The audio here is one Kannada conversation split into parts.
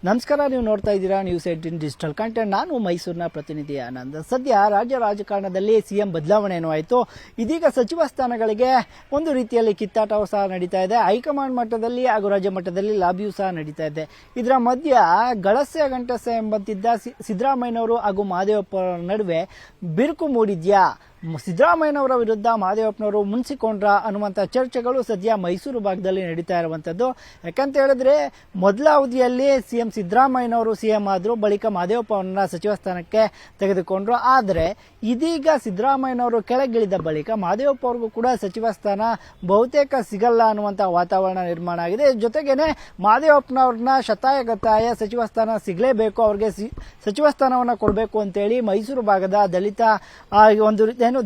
ನಮಸ್ಕಾರ, ನೀವು ನೋಡ್ತಾ ಇದ್ದೀರಾ ನ್ಯೂಸ್ 18 ಡಿಜಿಟಲ್ ಕಂಟೆಂಟ್. ನಾನು ಮೈಸೂರಿನ ಪ್ರತಿನಿಧಿ ಆನಂದ್. ಸದ್ಯ ರಾಜ್ಯ ರಾಜಕಾರಣದಲ್ಲಿ ಸಿಎಂ ಬದಲಾವಣೆಯೂ ಆಯಿತು. ಇದೀಗ ಸಚಿವ ಸ್ಥಾನಗಳಿಗೆ ಒಂದು ರೀತಿಯಲ್ಲಿ ಕಿತ್ತಾಟವೂ ಸಹ ನಡೀತಾ ಇದೆ. ಹೈಕಮಾಂಡ್ ಮಟ್ಟದಲ್ಲಿ ಹಾಗೂ ರಾಜ್ಯ ಮಟ್ಟದಲ್ಲಿ ಲಾಬಿಯೂ ಸಹ ನಡೀತಾ ಇದೆ. ಇದರ ಮಧ್ಯ ಗಳಸೆ ಗಂಟಸೆ ಎಂಬಂತಿದ್ದ ಸಿದ್ದರಾಮಯ್ಯನವರು ಹಾಗೂ ಮಹದೇವಪ್ಪ ನಡುವೆ ಬಿರುಕು ಮೂಡಿದ್ಯಾ? ಸಿದ್ದರಾಮಯ್ಯನವರ ವಿರುದ್ಧ ಮಹದೇವಪ್ಪನವರು ಮುನ್ಸಿಕೊಂಡ್ರ ಅನ್ನುವಂಥ ಚರ್ಚೆಗಳು ಸದ್ಯ ಮೈಸೂರು ಭಾಗದಲ್ಲಿ ನಡೀತಾ ಇರುವಂಥದ್ದು. ಯಾಕಂತ ಹೇಳಿದ್ರೆ ಮೊದಲ ಅವಧಿಯಲ್ಲಿ ಸಿಎಂ ಸಿದ್ದರಾಮಯ್ಯನವರು ಸಿಎಂ ಆದರು, ಬಳಿಕ ಮಹದೇವಪ್ಪ ಅವರನ್ನ ಸಚಿವ ಸ್ಥಾನಕ್ಕೆ ತೆಗೆದುಕೊಂಡ್ರು. ಆದರೆ ಇದೀಗ ಸಿದ್ದರಾಮಯ್ಯನವರು ಕೆಳಗಿಳಿದ ಬಳಿಕ ಮಹದೇವಪ್ಪ ಅವ್ರಿಗೂ ಕೂಡ ಸಚಿವ ಸ್ಥಾನ ಬಹುತೇಕ ಸಿಗಲ್ಲ ಅನ್ನುವಂಥ ವಾತಾವರಣ ನಿರ್ಮಾಣ ಆಗಿದೆ. ಜೊತೆಗೇನೆ ಮಹದೇವಪ್ಪನವ್ರನ್ನ ಶತಾಯಗತಾಯ ಸಚಿವ ಸ್ಥಾನ ಸಿಗಲೇಬೇಕು, ಅವ್ರಿಗೆ ಸಚಿವ ಸ್ಥಾನವನ್ನು ಕೊಡಬೇಕು ಅಂತೇಳಿ ಮೈಸೂರು ಭಾಗದ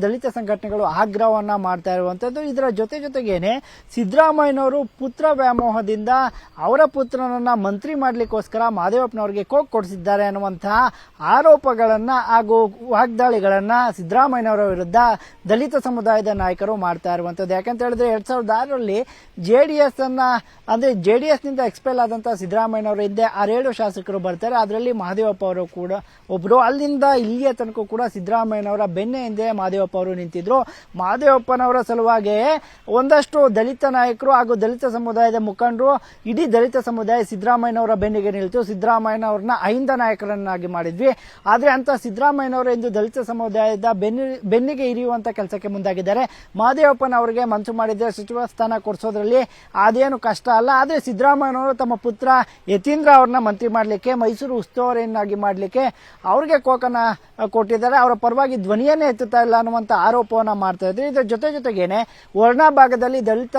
ದಲಿತ ಸಂಘಟನೆಗಳು ಆಗ್ರಹವನ್ನ ಮಾಡ್ತಾ ಇರುವಂತದ್ದು. ಇದರ ಜೊತೆಗೇನೆ ಸಿದ್ದರಾಮಯ್ಯನವರು ಪುತ್ರ ವ್ಯಾಮೋಹದಿಂದ ಅವರ ಪುತ್ರನನ್ನ ಮಂತ್ರಿ ಮಾಡ್ಲಿಕ್ಕೋಸ್ಕರ ಮಹದೇವಪ್ಪನವರಿಗೆ ಕೋಕ್ ಕೊಡಿಸಿದ್ದಾರೆ ಅನ್ನುವಂತಹ ಆರೋಪಗಳನ್ನ ಹಾಗೂ ವಾಗ್ದಾಳಿಗಳನ್ನ ಸಿದ್ದರಾಮಯ್ಯನವರ ವಿರುದ್ಧ ದಲಿತ ಸಮುದಾಯದ ನಾಯಕರು ಮಾಡ್ತಾ ಇರುವಂತದ್ದು. ಯಾಕಂತ ಹೇಳಿದ್ರೆ 2006ರಲ್ಲಿ ಜೆಡಿಎಸ್ ನಿಂದ ಎಕ್ಸ್ಪೆಲ್ ಆದಂತಹ ಸಿದ್ದರಾಮಯ್ಯನವರ ಹಿಂದೆ 6 ಶಾಸಕರು ಬರ್ತಾರೆ. ಅದರಲ್ಲಿ ಮಹದೇವಪ್ಪ ಅವರು ಕೂಡ ಒಬ್ರು. ಅಲ್ಲಿಂದ ಇಲ್ಲಿಯ ತನಕ ಕೂಡ ಸಿದ್ದರಾಮಯ್ಯನವರ ಬೆನ್ನೆ ಹಿಂದೆ ಮಹದೇವಪ್ಪ ಅವರು ನಿಂತಿದ್ರು. ಮಹದೇವಪ್ಪನವರ ಸಲುವಾಗಿ ಒಂದಷ್ಟು ದಲಿತ ನಾಯಕರು ಹಾಗೂ ದಲಿತ ಸಮುದಾಯದ ಮುಖಂಡರು, ಇಡೀ ದಲಿತ ಸಮುದಾಯ ಸಿದ್ದರಾಮಯ್ಯನವರ ಬೆನ್ನಿಗೆ ನಿಲ್ತು. ಸಿದ್ದರಾಮಯ್ಯನವರನ್ನ ಅಹಿಂದ ನಾಯಕರನ್ನಾಗಿ ಮಾಡಿದ್ವಿ. ಆದ್ರೆ ಅಂತ ಸಿದ್ದರಾಮಯ್ಯನವರು ಇಂದು ದಲಿತ ಸಮುದಾಯದ ಬೆನ್ನಿಗೆ ಇರಿಯುವಂತ ಕೆಲಸಕ್ಕೆ ಮುಂದಾಗಿದ್ದಾರೆ. ಮಹದೇವಪ್ಪನವರಿಗೆ ಮನಸ್ಸು ಮಾಡಿದ್ರೆ ಸಚಿವ ಸ್ಥಾನ ಕೊಡಿಸೋದ್ರಲ್ಲಿ ಅದೇನು ಕಷ್ಟ ಅಲ್ಲ. ಆದ್ರೆ ಸಿದ್ದರಾಮಯ್ಯನವರು ತಮ್ಮ ಪುತ್ರ ಯತೀಂದ್ರ ಅವ್ರನ್ನ ಮಂತ್ರಿ ಮಾಡಲಿಕ್ಕೆ, ಮೈಸೂರು ಉಸ್ತುವಾರಿಯನ್ನಾಗಿ ಮಾಡಲಿಕ್ಕೆ ಅವ್ರಿಗೆ ಕೋಕನ್ನ ಕೊಟ್ಟಿದ್ದಾರೆ. ಅವರ ಪರವಾಗಿ ಧ್ವನಿಯನ್ನೇ ಎತ್ತುತ್ತಾ ಇಲ್ಲ ಅನ್ನುವಂಥ ಆರೋಪವನ್ನ ಮಾಡ್ತಾ ಇದ್ರು. ಇದರ ಜೊತೆಗೇನೆ ವರ್ಣ ಭಾಗದಲ್ಲಿ ದಲಿತ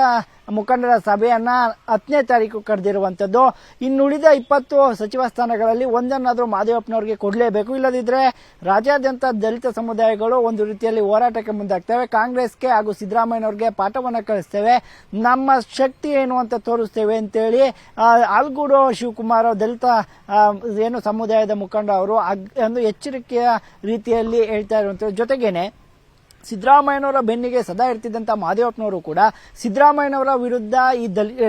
ಮುಖಂಡರ ಸಭೆಯನ್ನ 10ನೇ ತಾರೀಕು ಕರೆದಿರುವಂತದ್ದು. ಇನ್ನುಳಿದ 20 ಸಚಿವ ಸ್ಥಾನಗಳಲ್ಲಿ ಒಂದನ್ನಾದ್ರೂ ಮಹದೇವಪ್ಪನವರಿಗೆ ಕೊಡಲೇಬೇಕು. ಇಲ್ಲದಿದ್ರೆ ರಾಜ್ಯಾದ್ಯಂತ ದಲಿತ ಸಮುದಾಯಗಳು ಒಂದು ರೀತಿಯಲ್ಲಿ ಹೋರಾಟಕ್ಕೆ ಮುಂದಾಗ್ತವೆ. ಕಾಂಗ್ರೆಸ್ಗೆ ಹಾಗೂ ಸಿದ್ದರಾಮಯ್ಯನವರಿಗೆ ಪಾಠವನ್ನ ಕಳಿಸ್ತೇವೆ, ನಮ್ಮ ಶಕ್ತಿ ಏನು ಅಂತ ತೋರಿಸ್ತೇವೆ ಅಂತೇಳಿ ಆಲ್ಗೂಡು ಶಿವಕುಮಾರ್ ದಲಿತ ಸಮುದಾಯದ ಮುಖಂಡ ಅವರು ಒಂದು ಎಚ್ಚರಿಕೆಯ ರೀತಿಯಲ್ಲಿ ಹೇಳ್ತಾ ಇರುವಂತದ್ದು. ಜೊತೆಗೇನೆ ಸಿದ್ದರಾಮಯ್ಯನವರ ಬೆನ್ನಿಗೆ ಸದಾ ಇರ್ತಿದ್ದಂತ ಮಹದೇವಪ್ಪನವರು ಕೂಡ ಸಿದ್ದರಾಮಯ್ಯನವರ ವಿರುದ್ಧ ಈ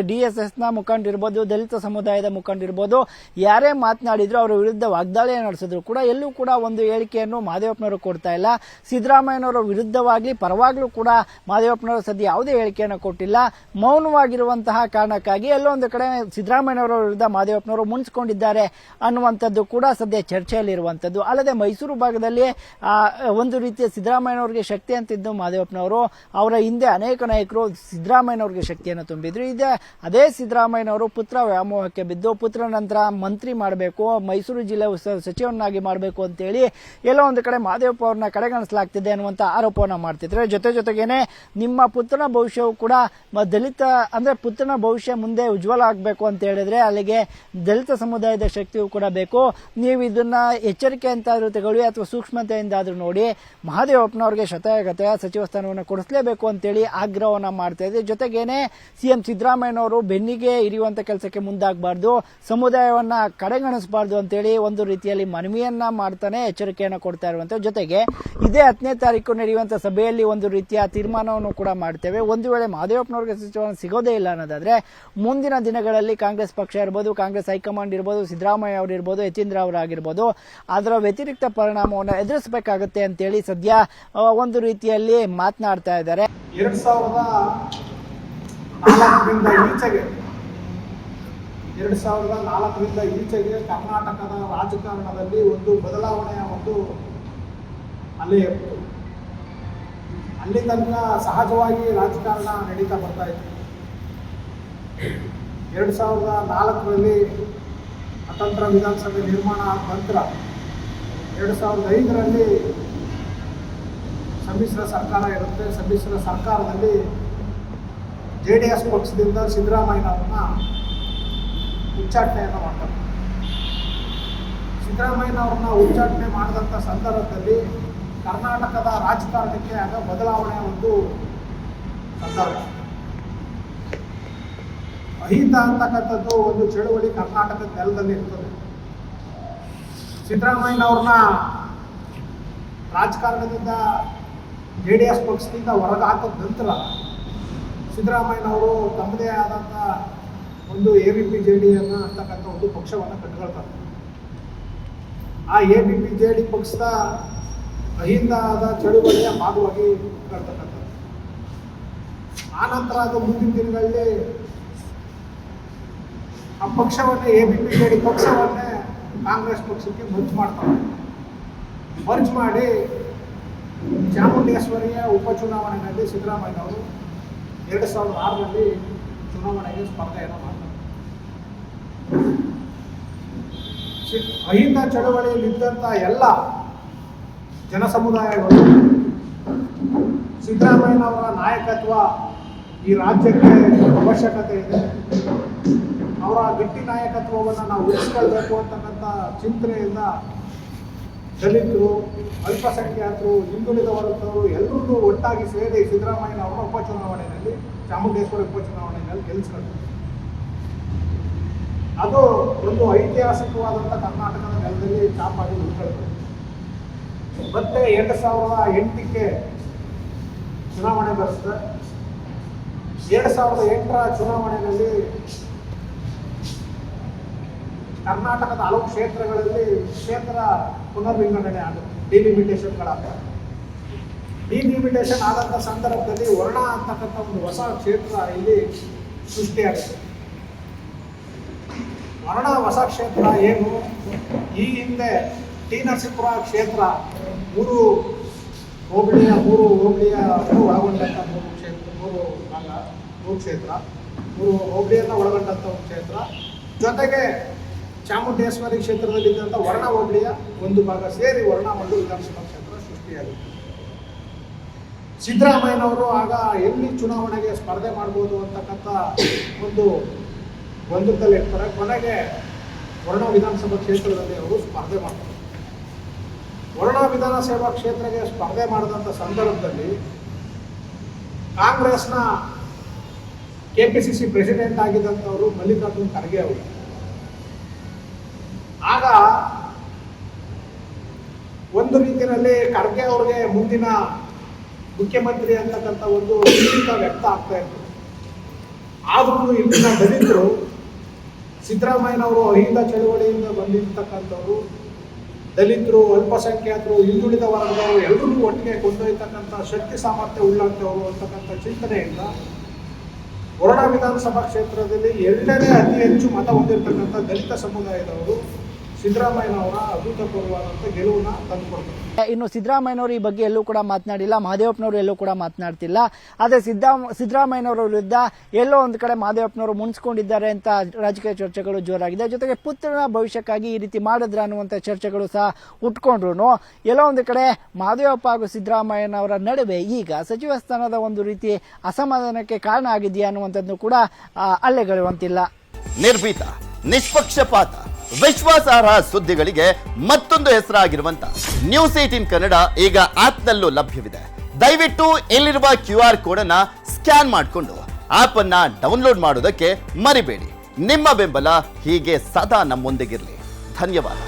DSSನ ಮುಖಂಡಿರ್ಬೋದು, ದಲಿತ ಸಮುದಾಯದ ಮುಖಂಡಿರ್ಬೋದು, ಯಾರೇ ಮಾತನಾಡಿದ್ರು ಅವರ ವಿರುದ್ಧ ವಾಗ್ದಾಳಿ ನಡೆಸಿದ್ರು ಕೂಡ ಎಲ್ಲೂ ಕೂಡ ಒಂದು ಹೇಳಿಕೆಯನ್ನು ಮಹದೇವಪ್ಪನವರು ಕೊಡ್ತಾ ಇಲ್ಲ. ಸಿದ್ದರಾಮಯ್ಯನವರ ವಿರುದ್ಧವಾಗ್ಲಿ ಪರವಾಗ್ಲೂ ಕೂಡ ಮಹದೇವಪ್ಪನವರು ಸದ್ಯ ಯಾವುದೇ ಹೇಳಿಕೆಯನ್ನು ಕೊಟ್ಟಿಲ್ಲ. ಮೌನವಾಗಿರುವಂತಹ ಕಾರಣಕ್ಕಾಗಿ ಎಲ್ಲೋ ಒಂದು ಕಡೆ ಸಿದ್ದರಾಮಯ್ಯನವರ ವಿರುದ್ಧ ಮಹದೇವಪ್ಪನವರು ಮುನ್ಸ್ಕೊಂಡಿದ್ದಾರೆ ಅನ್ನುವಂಥದ್ದು ಕೂಡ ಸದ್ಯ ಚರ್ಚೆಯಲ್ಲಿರುವಂಥದ್ದು. ಅಲ್ಲದೆ ಮೈಸೂರು ಭಾಗದಲ್ಲಿ ಒಂದು ರೀತಿಯ ಸಿದ್ದರಾಮಯ್ಯನವರಿಗೆ ಶಕ್ತಿ ಅಂತಿದ್ದು ಮಹದೇವಪ್ಪನವರು, ಅವರ ಹಿಂದೆ ಅನೇಕ ನಾಯಕರು ಸಿದ್ದರಾಮಯ್ಯನವರಿಗೆ ಶಕ್ತಿಯನ್ನು ತುಂಬಿದ್ರು. ಅದೇ ಸಿದ್ದರಾಮಯ್ಯನವರು ಪುತ್ರ ವ್ಯಾಮೋಹಕ್ಕೆ ಬಿದ್ದು ಪುತ್ರ ನಂತರ ಮಂತ್ರಿ ಮಾಡಬೇಕು, ಮೈಸೂರು ಜಿಲ್ಲೆ ಸಚಿವನಾಗಿ ಮಾಡಬೇಕು ಅಂತೇಳಿ ಎಲ್ಲೋ ಒಂದು ಕಡೆ ಮಹದೇವಪ್ಪ ಅವ್ರನ್ನ ಕಡೆಗಣಿಸಲಾಗ್ತಿದೆ ಅನ್ನುವಂತ ಆರೋಪವನ್ನ ಮಾಡ್ತಿದ್ರೆ. ಜೊತೆಗೇನೆ ನಿಮ್ಮ ಪುತ್ರನ ಭವಿಷ್ಯವು ಕೂಡ ಪುತ್ರನ ಭವಿಷ್ಯ ಮುಂದೆ ಉಜ್ವಲ ಆಗಬೇಕು ಅಂತ ಹೇಳಿದ್ರೆ ಅಲ್ಲಿಗೆ ದಲಿತ ಸಮುದಾಯದ ಶಕ್ತಿಯೂ ಕೂಡ ಬೇಕು. ನೀವು ಇದನ್ನ ಎಚ್ಚರಿಕೆ ಅಂತಾದ್ರೂ ತಗೊಳ್ಳಿ ಅಥವಾ ಸೂಕ್ಷ್ಮತೆಯಿಂದಾದ್ರೂ ನೋಡಿ, ಮಹದೇವಪ್ಪನವರಿಗೆ ಶತಾಯಗತಾಯ ಸಚಿವ ಸ್ಥಾನವನ್ನು ಕೊಡಿಸಲೇಬೇಕು ಅಂತೇಳಿ ಆಗ್ರಹವನ್ನ ಮಾಡ್ತಾ ಇದೆ. ಜೊತೆಗೇನೆ ಸಿಎಂ ಸಿದ್ದರಾಮಯ್ಯನವರು ಬೆನ್ನಿಗೆ ಇರಿಯುವಂತ ಕೆಲಸಕ್ಕೆ ಮುಂದಾಗಬಾರ್ದು, ಸಮುದಾಯವನ್ನ ಕಡೆಗಣಿಸಬಾರ್ದು ಅಂತೇಳಿ ಒಂದು ರೀತಿಯಲ್ಲಿ ಮನವಿಯನ್ನ ಮಾಡ್ತಾನೆ ಎಚ್ಚರಿಕೆಯನ್ನು ಕೊಡ್ತಾ ಇರುವಂತ. ಜೊತೆಗೆ ಇದೇ 10ನೇ ತಾರೀಕು ನಡೆಯುವಂತ ಸಭೆಯಲ್ಲಿ ಒಂದು ರೀತಿಯ ತೀರ್ಮಾನವನ್ನು ಕೂಡ ಮಾಡ್ತೇವೆ. ಒಂದು ವೇಳೆ ಮಹದೇವಪ್ಪನವರಿಗೆ ಸಚಿವ ಸಿಗೋದೇ ಇಲ್ಲ ಅನ್ನೋದಾದ್ರೆ ಮುಂದಿನ ದಿನಗಳಲ್ಲಿ ಕಾಂಗ್ರೆಸ್ ಪಕ್ಷ ಇರ್ಬೋದು, ಕಾಂಗ್ರೆಸ್ ಹೈಕಮಾಂಡ್ ಇರ್ಬೋದು, ಸಿದ್ದರಾಮಯ್ಯ ಅವರು ಇರ್ಬೋದು, ಯತೀಂದ್ರ ಅವರಾಗಿರ್ಬೋದು, ಅದರ ವ್ಯತಿರಿಕ್ತ ಪರಿಣಾಮವನ್ನು ಎದುರಿಸಬೇಕಾಗುತ್ತೆ ಅಂತೇಳಿ ಸದ್ಯ ಒಂದು ರೀತಿಯಲ್ಲಿ ಮಾತನಾಡ್ತಾ ಇದ್ದಾರೆ. 2004ರಿಂದ ಈಚೆಗೆ ಕರ್ನಾಟಕದ ರಾಜಕಾರಣದಲ್ಲಿ ಒಂದು ಬದಲಾವಣೆಯ ಒಂದು ಅಲೆ ಇತ್ತು. ಅಲ್ಲಿ ತನಕ ಸಹಜವಾಗಿ ರಾಜಕಾರಣ ನಡೀತಾ ಬರ್ತಾ ಇತ್ತು. 2004ರಲ್ಲಿ ಅತಂತ್ರ ವಿಧಾನಸಭೆ ನಿರ್ಮಾಣ ಆದ ನಂತರ 2005ರಲ್ಲಿ ಸಮ್ಮಿಶ್ರ ಸರ್ಕಾರ ಇರುತ್ತೆ. ಸಮ್ಮಿಶ್ರ ಸರ್ಕಾರದಲ್ಲಿ JDS ಪಕ್ಷದಿಂದ ಸಿದ್ದರಾಮಯ್ಯನವ್ರನ್ನ ಉಚ್ಚಾಟನೆಯನ್ನು ಮಾಡ್ತಾರೆ. ಸಿದ್ದರಾಮಯ್ಯನವ್ರನ್ನ ಉಚ್ಚಾಟನೆ ಮಾಡಿದಂಥ ಸಂದರ್ಭದಲ್ಲಿ ಕರ್ನಾಟಕದ ರಾಜಕಾರಣಕ್ಕೆ ಆಗ ಬದಲಾವಣೆಯ ಒಂದು ಸಂದರ್ಭ. ಅಹಿಂದ ಅಂತಕ್ಕಂಥದ್ದು ಒಂದು ಚಳುವಳಿ ಕರ್ನಾಟಕದ ನೆಲದಲ್ಲಿ ಇರ್ತದೆ. ಸಿದ್ದರಾಮಯ್ಯನವ್ರನ್ನ ರಾಜಕಾರಣದಿಂದ JDS ಪಕ್ಷದಿಂದ ಹೊರಗೆ ಹಾಕಿದ ನಂತರ ಸಿದ್ದರಾಮಯ್ಯನವರು ತಮ್ಮದೇ ಆದಂಥ ಒಂದು ABPJD ಅಂತಕ್ಕಂಥ ಒಂದು ಪಕ್ಷವನ್ನು ಕಟ್ಕೊಳ್ತಾರೆ. ಆ ABPJD ಪಕ್ಷದ ಅಹಿಂದದ ಚಳುವಳಿಯ ಭಾಗವಾಗಿ ಕಟ್ತಕ್ಕಂಥದ್ದು. ಆನಂತರ ಅದು ಮುಂದಿನ ದಿನಗಳಲ್ಲಿ ಆ ಪಕ್ಷವನ್ನೇ ABPJD ಪಕ್ಷವನ್ನೇ ಕಾಂಗ್ರೆಸ್ ಪಕ್ಷಕ್ಕೆ ಮರ್ಜ್ ಮಾಡ್ತಾರೆ. ಮರ್ಜ್ ಮಾಡಿ ಚಾಮುಂಡೇಶ್ವರಿಯ ಉಪಚುನಾವಣೆಯಲ್ಲಿ ಸಿದ್ದರಾಮಯ್ಯನವರು 2006ರಲ್ಲಿ ಚುನಾವಣೆಗೆ ಸ್ಪರ್ಧೆಯನ್ನು ಮಾಡ್ತಾರೆ. ಅಹಿಂದ ಚಳವಳಿಯಲ್ಲಿದ್ದಂಥ ಎಲ್ಲ ಜನಸಮುದಾಯಗಳು ಸಿದ್ದರಾಮಯ್ಯನವರ ನಾಯಕತ್ವ ಈ ರಾಜ್ಯಕ್ಕೆ ಅವಶ್ಯಕತೆ ಇದೆ, ಅವರ ಗಟ್ಟಿ ನಾಯಕತ್ವವನ್ನು ನಾವು ಉಳಿಸ್ಕೊಳ್ಬೇಕು ಅಂತಕ್ಕಂಥ ಚಿಂತನೆಯಿಂದ ದಲಿತರು, ಅಲ್ಪಸಂಖ್ಯಾತರು, ಹಿಂದುಳಿದ ವರ್ಗದವರು ಎಲ್ಲರೂ ಒಟ್ಟಾಗಿ ಸೇರಿ ಸಿದ್ದರಾಮಯ್ಯನವರ ಉಪಚುನಾವಣೆಯಲ್ಲಿ ಚಾಮುಂಡೇಶ್ವರಿ ಉಪಚುನಾವಣೆಯಲ್ಲಿ ಗೆಲ್ಲಿಸ್ಕೊಳ್ತಾರೆ. ಅದು ಒಂದು ಐತಿಹಾಸಿಕವಾದಂಥ ಕರ್ನಾಟಕದ ನೆಲದಲ್ಲಿ ಚಾಪಾಗಿ ಉಳ್ಕೊಳ್ತಾರೆ. ಮತ್ತೆ 2008ಕ್ಕೆ ಚುನಾವಣೆ ಬರುತ್ತೆ. 2008ರ ಚುನಾವಣೆಯಲ್ಲಿ ಕರ್ನಾಟಕದ ಹಲವು ಕ್ಷೇತ್ರಗಳಲ್ಲಿ ಕ್ಷೇತ್ರ ಪುನರ್ವಿಂಗಡಣೆ ಆಗುತ್ತೆ, ಡಿಲಿಮಿಟೇಷನ್ಗಳಾಗ್ತವೆ. ಡಿಲಿಮಿಟೇಷನ್ ಆದಂಥ ಸಂದರ್ಭದಲ್ಲಿ ವರ್ಣ ಅಂತಕ್ಕಂಥ ಒಂದು ಹೊಸ ಕ್ಷೇತ್ರ ಇಲ್ಲಿ ಸೃಷ್ಟಿಯಾಗುತ್ತೆ. ವರ್ಣ ಹೊಸ ಕ್ಷೇತ್ರ ಏನು? ಈ ಹಿಂದೆ ಟಿ ನರಸೀಪುರ ಕ್ಷೇತ್ರ ಮೂರು ಹೋಬಳಿಯ ಒಳಗೊಂಡಂಥ ಮೂರು ಹೋಬಳಿಯನ್ನು ಒಳಗೊಂಡಂಥ ಒಂದು ಕ್ಷೇತ್ರ, ಜೊತೆಗೆ ಚಾಮುಂಡೇಶ್ವರಿ ಕ್ಷೇತ್ರದಲ್ಲಿದ್ದಂಥ ವರ್ಣ ಹೋಬಳಿಯ ಒಂದು ಭಾಗ ಸೇರಿ ವರ್ಣ ಒಂದು ವಿಧಾನಸಭಾ ಕ್ಷೇತ್ರ ಸೃಷ್ಟಿಯಾಗಿದೆ. ಸಿದ್ದರಾಮಯ್ಯನವರು ಆಗ ಎಲ್ಲಿ ಚುನಾವಣೆಗೆ ಸ್ಪರ್ಧೆ ಮಾಡ್ಬೋದು ಅಂತಕ್ಕಂಥ ಒಂದು ಗೊಂದಲದಲ್ಲಿ ಇರ್ತಾರೆ. ಕೊನೆಗೆ ವರ್ಣ ವಿಧಾನಸಭಾ ಕ್ಷೇತ್ರದಲ್ಲಿ ಅವರು ಸ್ಪರ್ಧೆ ಮಾಡ್ತಾರೆ. ವರ್ಣ ವಿಧಾನಸಭಾ ಕ್ಷೇತ್ರಕ್ಕೆ ಸ್ಪರ್ಧೆ ಮಾಡಿದಂಥ ಸಂದರ್ಭದಲ್ಲಿ ಕಾಂಗ್ರೆಸ್ನ KPCC ಪ್ರೆಸಿಡೆಂಟ್ ಆಗಿದ್ದಂಥವರು ಮಲ್ಲಿಕಾರ್ಜುನ್ ಖರ್ಗೆ ಅವರು. ಆಗ ಒಂದು ರೀತಿಯಲ್ಲಿ ಖರ್ಗೆ ಅವ್ರಿಗೆ ಮುಂದಿನ ಮುಖ್ಯಮಂತ್ರಿ ಅಂತಕ್ಕಂಥ ಒಂದು ಉದ್ರೇಕ ವ್ಯಕ್ತ ಆಗ್ತಾ ಇತ್ತು. ಆದರೂ ಇಲ್ಲಿನ ದಲಿತರು, ಸಿದ್ದರಾಮಯ್ಯನವರು ಅಹಿಂದ ಚಳವಳಿಯಿಂದ ಬಂದಿರ್ತಕ್ಕಂಥವ್ರು, ದಲಿತರು, ಅಲ್ಪಸಂಖ್ಯಾತರು, ಹಿಂದುಳಿದ ವರ್ಗದವರು ಎಲ್ಲರೂ ಒಟ್ಟಿಗೆ ಕೊಂಡೊಯ್ತಕ್ಕಂಥ ಶಕ್ತಿ ಸಾಮರ್ಥ್ಯ ಉಳ್ಳಂಥವರು ಅಂತಕ್ಕಂಥ ಚಿಂತನೆಯಿಂದ ವರ್ಣ ವಿಧಾನಸಭಾ ಕ್ಷೇತ್ರದಲ್ಲಿ 2ನೇ ಅತಿ ಹೆಚ್ಚು ಮತ ಹೊಂದಿರತಕ್ಕಂಥ ದಲಿತ ಸಮುದಾಯದವರು ಸಿದ್ದರಾಮಯ್ಯನವರ ಅಭೂತಪೂರ್ವವಾದಂಥ ಗೆಲುವನ್ನ ತಂದುಕೊಡ್ತಾರೆ. ಇನ್ನು ಸಿದ್ದರಾಮಯ್ಯನವರು ಈ ಬಗ್ಗೆ ಎಲ್ಲೂ ಕೂಡ ಮಾತನಾಡಿಲ್ಲ, ಮಹದೇವಪ್ಪನವರು ಎಲ್ಲೂ ಕೂಡ ಮಾತನಾಡ್ತಿಲ್ಲ. ಆದರೆ ಸಿದ್ದರಾಮಯ್ಯನವರ ವಿರುದ್ಧ ಎಲ್ಲೋ ಒಂದು ಕಡೆ ಮಹದೇವಪ್ಪನವರು ಮುನ್ಸ್ಕೊಂಡಿದ್ದಾರೆ ಅಂತ ರಾಜಕೀಯ ಚರ್ಚೆಗಳು ಜೋರಾಗಿದೆ. ಜೊತೆಗೆ ಪುತ್ರನ ಭವಿಷ್ಯಕ್ಕಾಗಿ ಈ ರೀತಿ ಮಾಡಿದ್ರ ಅನ್ನುವಂಥ ಚರ್ಚೆಗಳು ಸಹ ಉಟ್ಕೊಂಡ್ರು. ಎಲ್ಲೋ ಒಂದು ಕಡೆ ಮಹದೇವಪ್ಪ ಹಾಗೂ ಸಿದ್ದರಾಮಯ್ಯನವರ ನಡುವೆ ಈಗ ಸಚಿವ ಸ್ಥಾನದ ಒಂದು ರೀತಿ ಅಸಮಾಧಾನಕ್ಕೆ ಕಾರಣ ಆಗಿದೆಯಾ ಅನ್ನುವಂಥದ್ದು ಕೂಡ ಅಲ್ಲೆಗಳುವಂತಿಲ್ಲ. ನಿರ್ಭೀತ, ನಿಷ್ಪಕ್ಷಪಾತ, ವಿಶ್ವಾಸಾರ್ಹ ಸುದ್ದಿಗಳಿಗೆ ಮತ್ತೊಂದು ಹೆಸರಾಗಿರುವಂತ News18 ಕನ್ನಡ ಈಗ ಆಪ್ನಲ್ಲೂ ಲಭ್ಯವಿದೆ. ದಯವಿಟ್ಟು ಇಲ್ಲಿರುವ QR ಕೋಡ್ ಅನ್ನ ಸ್ಕ್ಯಾನ್ ಮಾಡಿಕೊಂಡು ಆಪ್ ಅನ್ನ ಡೌನ್ಲೋಡ್ ಮಾಡೋದಕ್ಕೆ ಮರಿಬೇಡಿ. ನಿಮ್ಮ ಬೆಂಬಲ ಹೀಗೆ ಸದಾ ನಮ್ಮೊಂದಿಗಿರಲಿ. ಧನ್ಯವಾದ.